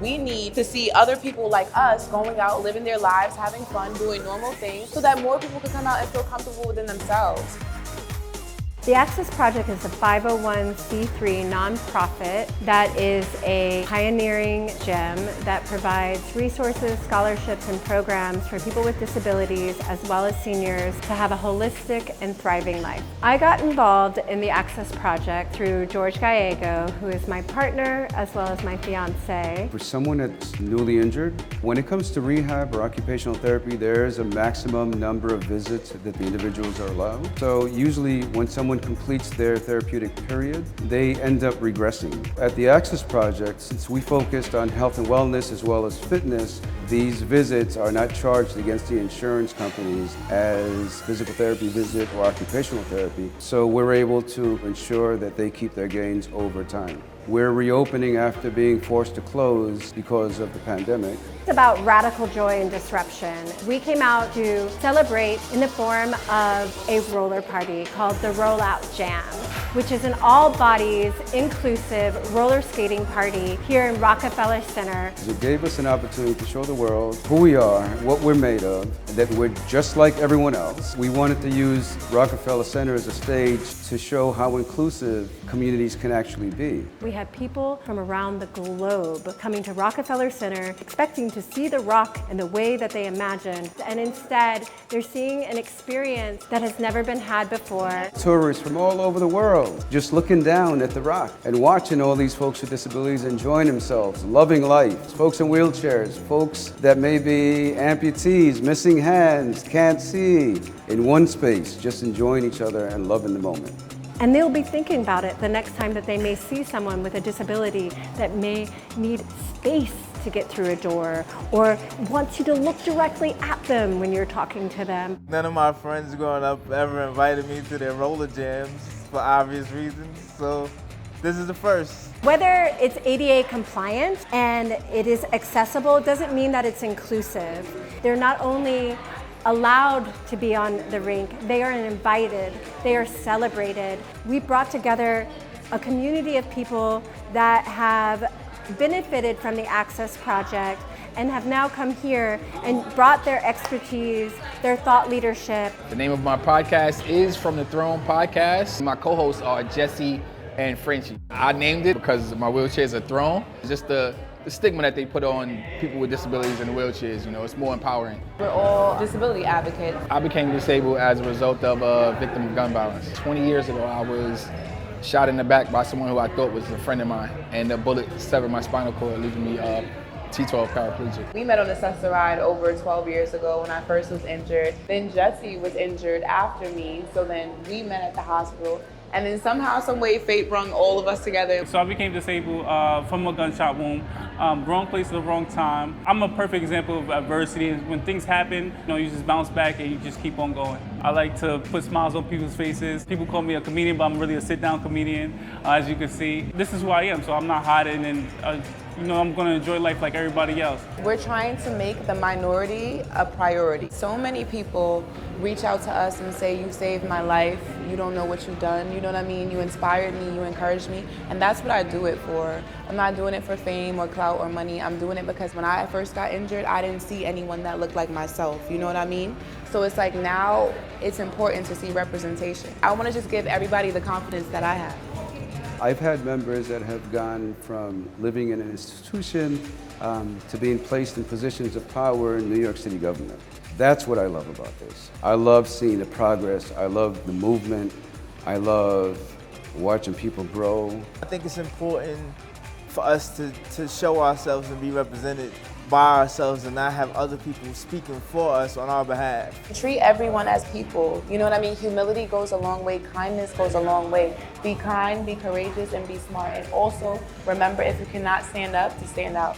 We need to see other people like us going out, living their lives, having fun, doing normal things, so that more people can come out and feel comfortable within themselves. The Access Project is a 501c3 nonprofit that is a pioneering gym that provides resources, scholarships, and programs for people with disabilities as well as seniors to have a holistic and thriving life. I got involved in the Access Project through George Gallego, who is my partner as well as my fiance. For someone that's newly injured, when it comes to rehab or occupational therapy, there's a maximum number of visits that the individuals are allowed. So usually when someone completes their therapeutic period, they end up regressing. At the Access Project, since we focused on health and wellness as well as fitness, these visits are not charged against the insurance companies as physical therapy visit or occupational therapy. So we're able to ensure that they keep their gains over time. We're reopening after being forced to close because of the pandemic. It's about radical joy and disruption. We came out to celebrate in the form of a roller party called the Rollout Jam, which is an all-bodies, inclusive roller skating party here in Rockefeller Center. It gave us an opportunity to show the world who we are, what we're made of, that we're just like everyone else. We wanted to use Rockefeller Center as a stage to show how inclusive communities can actually be. We had people from around the globe coming to Rockefeller Center expecting to see the rock in the way that they imagined, and instead they're seeing an experience that has never been had before. Tourists from all over the world just looking down at the rock and watching all these folks with disabilities enjoying themselves, loving life. Folks in wheelchairs, folks that may be amputees, missing hands, can't see, in one space, just enjoying each other and loving the moment. And they'll be thinking about it the next time that they may see someone with a disability that may need space to get through a door or wants you to look directly at them when you're talking to them. None of my friends growing up ever invited me to their roller jams for obvious reasons, so this is the first. Whether it's ADA compliant and it is accessible doesn't mean that it's inclusive. They're not only allowed to be on the rink, they are invited, they are celebrated. We brought together a community of people that have benefited from the Access Project and have now come here and brought their expertise, their thought leadership. The name of my podcast is From the Throne Podcast. My co-hosts are Jesse and Frenchie. I named it because my wheelchair is a throne. It's just the stigma that they put on people with disabilities in wheelchairs, you know, it's more empowering. We're all disability advocates. I became disabled as a result of a victim of gun violence. 20 years ago, I was shot in the back by someone who I thought was a friend of mine, and the bullet severed my spinal cord, leaving me T12 paraplegic. We met on the Cessna ride over 12 years ago when I first was injured. Then Jesse was injured after me, so then we met at the hospital. And then somehow, some way, fate brought all of us together. So I became disabled from a gunshot wound. Wrong place at the wrong time. I'm a perfect example of adversity. When things happen, you know, you just bounce back and you just keep on going. I like to put smiles on people's faces. People call me a comedian, but I'm really a sit-down comedian, as you can see. This is who I am, so I'm not hiding, and you know, I'm gonna enjoy life like everybody else. We're trying to make the minority a priority. So many people reach out to us and say, you saved my life, you don't know what you've done, you know what I mean? You inspired me, you encouraged me, and that's what I do it for. I'm not doing it for fame or clout or money. I'm doing it because when I first got injured, I didn't see anyone that looked like myself, you know what I mean? So it's like now it's important to see representation. I want to just give everybody the confidence that I have. I've had members that have gone from living in an institution to being placed in positions of power in New York City government. That's what I love about this. I love seeing the progress. I love the movement. I love watching people grow. I think it's important for us to show ourselves and be represented by ourselves and not have other people speaking for us on our behalf. Treat everyone as people, you know what I mean? Humility goes a long way, kindness goes a long way. Be kind, be courageous, and be smart. And also, remember, if you cannot stand up, to stand out.